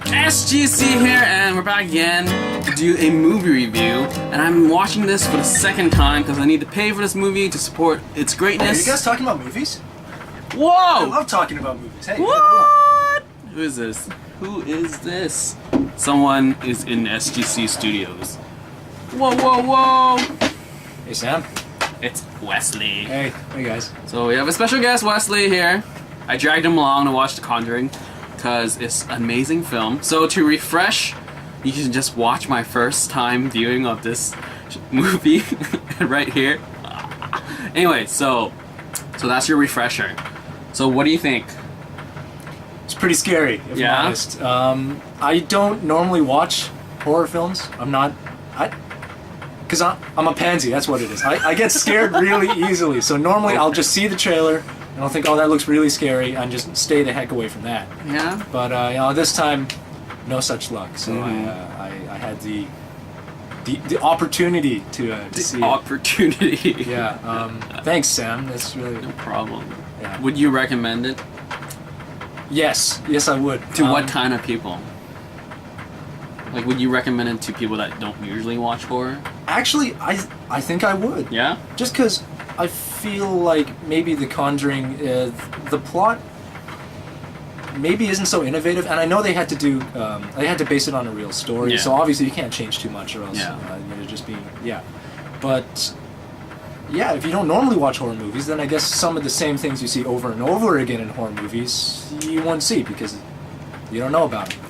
SGC here, and we're back again to do a movie review. And I'm watching this for the second time because I need to pay for this movie to support its greatness. Are you guys talking about movies? Whoa! I love talking about movies. Hey, what? Who is this? Who is this? Someone is in SGC Studios. Whoa, whoa, whoa! Hey, Sam. It's Wesley. Hey guys. So we have a special guest, Wesley, here. I dragged him along to watch The Conjuring because it's an amazing film. So to refresh, you can just watch my first time viewing of this movie right here. Anyway, so that's your refresher. So what do you think? It's pretty scary, if I'm honest. I don't normally watch horror films. Because I'm a pansy, that's what it is. I get scared really easily. So normally I'll just see the trailer and I'll think, oh, that looks really scary, and just stay the heck away from that. Yeah. But this time, no such luck. So I had the opportunity to see opportunity. it. Yeah. Thanks, Sam. That's really no problem. Yeah. Would you recommend it? Yes, I would. To what kind of people? Like, would you recommend it to people that don't usually watch horror? Actually, I think I would. Yeah? Just because I feel like maybe The Conjuring, the plot maybe isn't so innovative, and I know they had to base it on a real story, so obviously you can't change too much or else you're just being, But, yeah, if you don't normally watch horror movies, then I guess some of the same things you see over and over again in horror movies, you won't see because you don't know about them.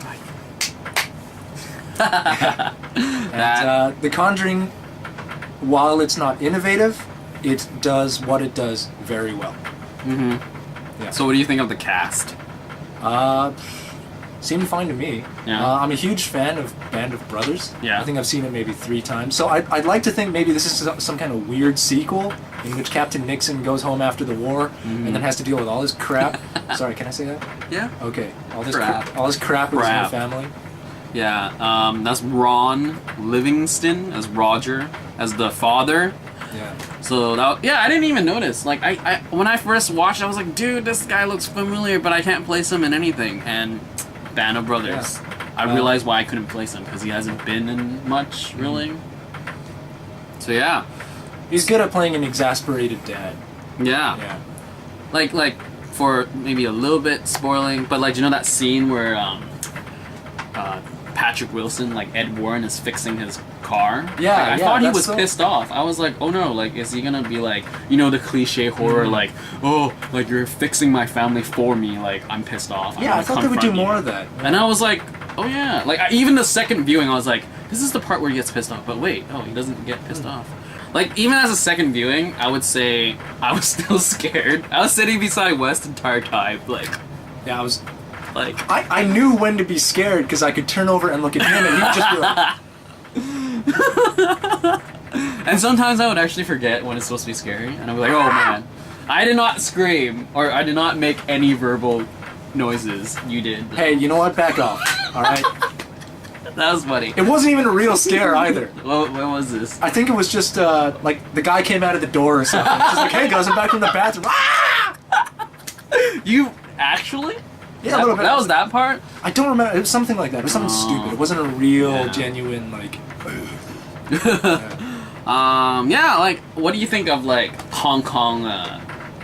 And The Conjuring, while it's not innovative, it does what it does very well. Mm-hmm. Yeah. So what do you think of the cast? Seemed fine to me. Yeah. I'm a huge fan of Band of Brothers. Yeah. I think I've seen it maybe 3 times. So I'd like to think maybe this is some kind of weird sequel in which Captain Nixon goes home after the war and then has to deal with all this crap. Sorry, can I say that? Yeah. Okay. All this crap with his new family. Yeah, that's Ron Livingston as Roger, as the father. Yeah. So I didn't even notice. Like I when I first watched, I was like, dude, this guy looks familiar, but I can't place him in anything. And Band of Brothers, I realized why I couldn't place him because he hasn't been in much really. So yeah, he's good at playing an exasperated dad. Yeah. Yeah. Like for maybe a little bit spoiling, but like you know that scene where Patrick Wilson, like Ed Warren, is fixing his car. Yeah, like, I thought he was so pissed off. I was like, oh no, like is he gonna be like, you know, the cliche horror, like, oh, like you're fixing my family for me, like I'm pissed off. Yeah, I thought they would do more of that. Yeah. And I was like, oh yeah, like even the second viewing, I was like, this is the part where he gets pissed off. But wait, oh, he doesn't get pissed off. Like even as a second viewing, I would say I was still scared. I was sitting beside Wes the entire time, like. Yeah, I was. Like I knew when to be scared because I could turn over and look at him and he'd just be like... And sometimes I would actually forget when it's supposed to be scary and I'd be like, oh man, I did not scream or I did not make any verbal noises. You did. Hey, you know what? Back off. Alright? That was funny. It wasn't even a real scare either. What was this? I think it was just like the guy came out of the door or something. Just like, hey guys, I'm back from the bathroom. You actually? Yeah, a little bit. That was that part? I don't remember. It was something like that. It was something stupid. It wasn't a real, genuine, like... like, what do you think of, like, Hong Kong,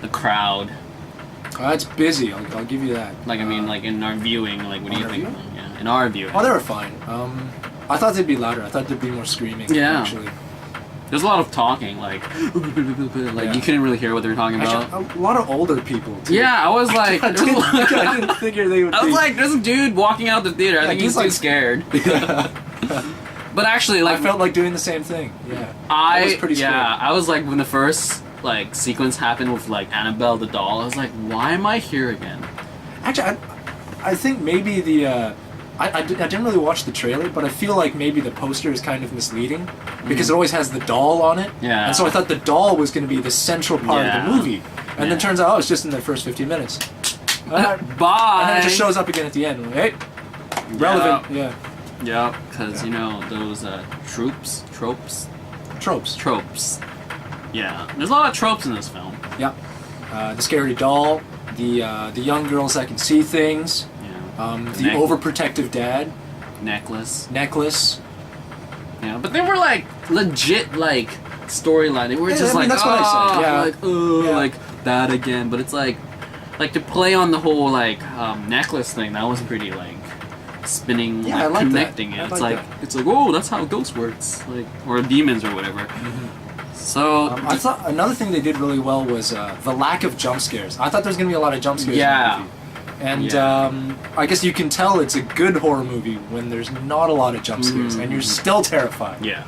the crowd? It's busy. I'll give you that. Like, I mean, like, in our viewing, like, what do you think of them? Yeah, in our viewing. Oh, they were fine. I thought they'd be louder. I thought there'd be more screaming, actually. There's a lot of talking, like you couldn't really hear what they were talking about. Actually, a lot of older people, too. Yeah, I was like... I didn't figure they would I was like, there's a dude walking out the theater. I think he's too scared. But actually, like... I felt like doing the same thing, yeah. I was pretty scared. Yeah, I was like, when the first, like, sequence happened with, like, Annabelle the doll, I was like, why am I here again? Actually, I think maybe the... I didn't really watch the trailer, but I feel like maybe the poster is kind of misleading because it always has the doll on it. Yeah. And so I thought the doll was going to be the central part of the movie. And then it turns out, oh, it's just in the first 15 minutes. Bye! And then it just shows up again at the end. Like, hey, relevant. Yeah. Yeah, because, you know, those tropes. Yeah. There's a lot of tropes in this film. Yeah. The scary doll, the young girls that can see things. The overprotective dad. Necklace. Yeah, but they were like legit like storyline. They were just like, that's what I said. Yeah. Like that again. But it's like to play on the whole like necklace thing. That was pretty like spinning, yeah, like, connecting it. It's like oh, that's how ghost works, like or demons or whatever. So I thought another thing they did really well was the lack of jump scares. I thought there was gonna be a lot of jump scares. Yeah. In the movie. And I guess you can tell it's a good horror movie when there's not a lot of jump scares and you're still terrified. Yeah.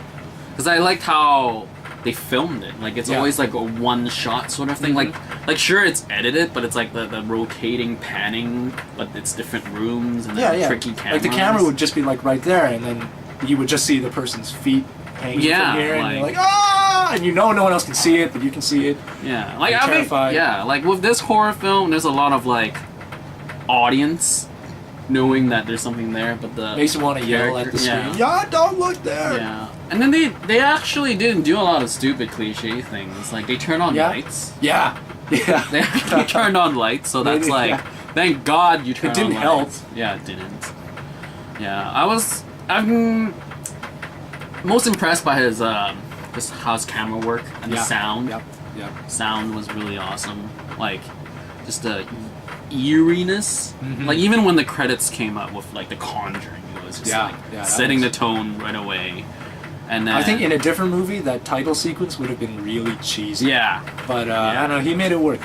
Because I liked how they filmed it. Like it's always like a one shot sort of thing. Like sure it's edited, but it's like the rotating panning, but it's different rooms and tricky cameras. Like the camera would just be like right there, and then you would just see the person's feet hanging from here, and you're like ah, and you know no one else can see it, but you can see it. Yeah, like I mean, like with this horror film, there's a lot of like audience knowing that there's something there, but the makes you want to yell at the screen. Yeah, don't look there. Yeah, and then they actually didn't do a lot of stupid cliche things. Like they turned on lights. Yeah. They actually turned on lights, so that's like, thank God you turned on lights. It didn't help. Yeah, it didn't. Yeah, I'm most impressed by his just how his camera work and the sound. Yep. Sound was really awesome. Like just the eeriness. Like even when the credits came up with like the Conjuring, it was just setting the tone right away. And then, I think in a different movie that title sequence would have been really cheesy. Yeah. But I don't know, he made it work.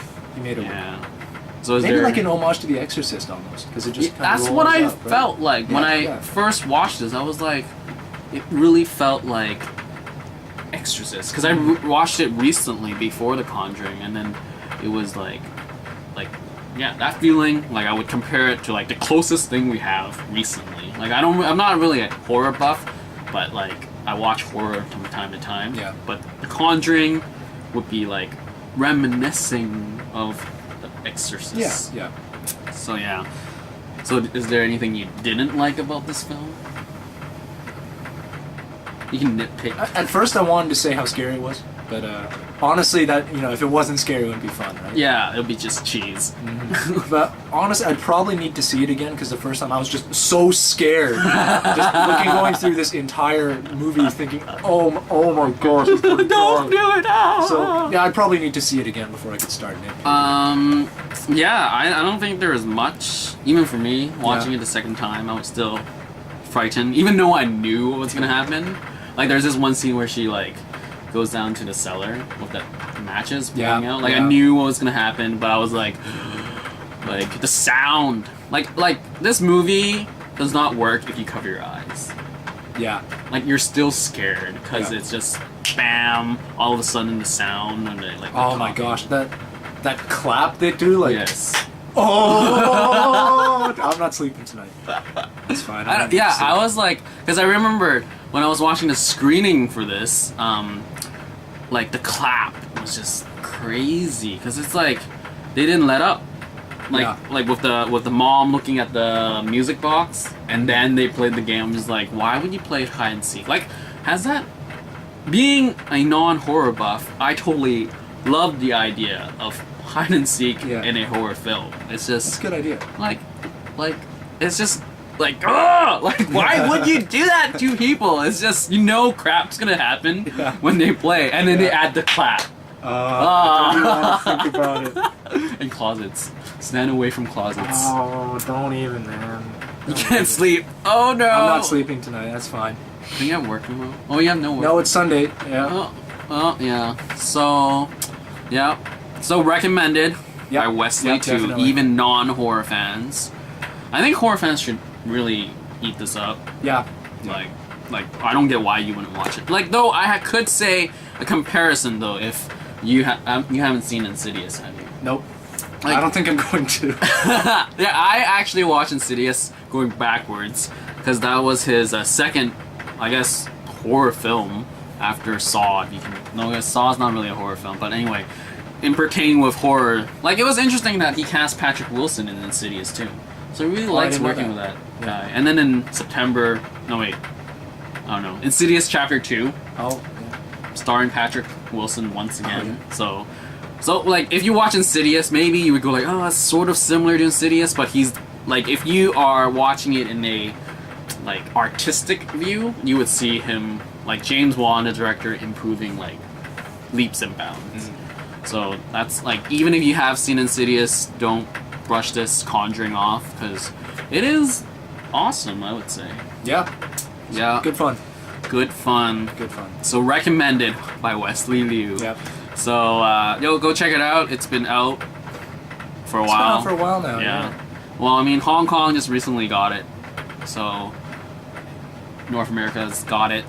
So maybe like an homage to The Exorcist almost, because it just that's what I felt like when I first watched this. I was like, it really felt like Exorcist, because I watched it recently before The Conjuring, and then it was like that feeling. Like I would compare it to like the closest thing we have recently. Like I'm not really a horror buff, but like I watch horror from time to time. Yeah. But The Conjuring would be like reminiscing of The Exorcist. Yeah. So yeah. So is there anything you didn't like about this film? You can nitpick. At first I wanted to say how scary it was, but honestly that, if it wasn't scary it wouldn't be fun, right? Yeah, it would be just cheese. But honestly, I'd probably need to see it again, because the first time I was just so scared. Just going through this entire movie thinking, oh my gosh, it's pretty don't do it! So yeah, I'd probably need to see it again before I could start it. Yeah, I don't think there was much, even for me, watching it the second time, I was still frightened, even though I knew what was gonna happen. Like there's this one scene where she like goes down to the cellar with the matches blowing out. Like I knew what was gonna happen, but I was like the sound. Like this movie does not work if you cover your eyes. Yeah. Like you're still scared because it's just bam, all of a sudden the sound and like. Oh my gosh, that clap they do, like. Yes. Oh, I'm not sleeping tonight. It's fine. I was like, because I remember when I was watching the screening for this, like the clap was just crazy, because it's like they didn't let up, like with the mom looking at the music box, and then they played the game. I'm just like, why would you play hide and seek? Like, has that being a non-horror buff? I totally love the idea of hide and seek in a horror film. It's just a good idea. Like it's just like why would you do that to people? It's just crap's gonna happen when they play, and then they add the clap. I don't even think about it. And closets. Stand away from closets. Oh, don't even, man. You can't sleep. Oh no. I'm not sleeping tonight. That's fine. I think you have work tomorrow. Oh, you have no work. No, it's Sunday. Yeah. Oh yeah. So, yeah. So recommended by Wesley to definitely. even non-horror fans. I think horror fans should really eat this up. Yeah. Like I don't get why you wouldn't watch it. Like though I could say a comparison though if you haven't seen Insidious, have you? Nope. Like, I don't think I'm going to. Yeah, I actually watched Insidious going backwards because that was his second, I guess, horror film after Saw. Saw's not really a horror film, but anyway. In pertaining with horror, like it was interesting that he cast Patrick Wilson in Insidious too. So he really likes working with that guy. And then in September, Insidious Chapter 2. Oh, yeah. Starring Patrick Wilson once again. So like if you watch Insidious, maybe you would go like, oh, it's sort of similar to Insidious, but he's like if you are watching it in a like artistic view, you would see him like James Wan, the director, improving like leaps and bounds. So that's like, even if you have seen Insidious, don't brush this Conjuring off because it is awesome, I would say. Yeah. Good fun. Good fun. So recommended by Wesley Liu. Yep. So go check it out. It's been out for a while. It's been out for a while now. Yeah. Well, I mean, Hong Kong just recently got it, so North America's got it.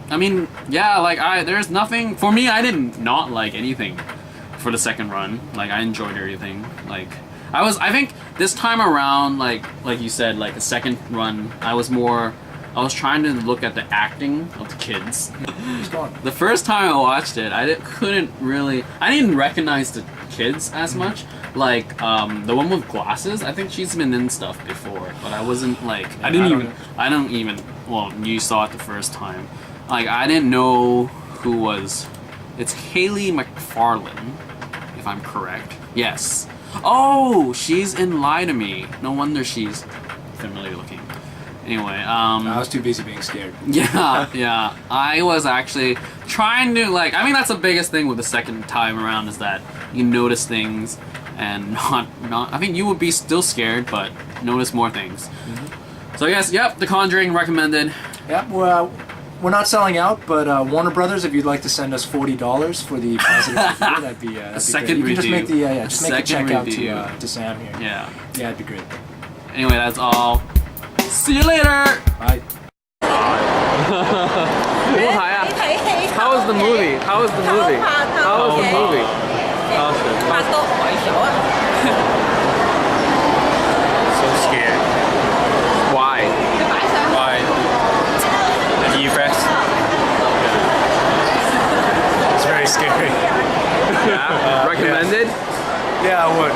I mean, yeah, like there's nothing for me. I did not like anything for the second run. Like I enjoyed everything. Like I think this time around, like you said, like the second run, I was trying to look at the acting of the kids. The first time I watched it, I didn't recognize the kids as much. Like the one with glasses, I think she's been in stuff before, but I wasn't like I don't even. Well, you saw it the first time. Like I didn't know who was. It's Haley McFarlane, if I'm correct. Yes. Oh, she's in Lie to Me. No wonder she's familiar looking. Anyway, I was too busy being scared. Yeah. I was actually trying to I mean, that's the biggest thing with the second time around is that you notice things and not. I think you would be still scared, but notice more things. So I guess, yep, The Conjuring recommended. Yep. Well, we're not selling out, but Warner Brothers, if you'd like to send us $40 for the positive review, that'd be second great. You can review. just make the check out to Sam here. Yeah. Yeah, it'd be great. Anyway, that's all. See you later. Bye. How was the movie? How was the movie? So scared. Why? The E-Fest. It's very scary. Yeah. Recommended? Yeah, I would.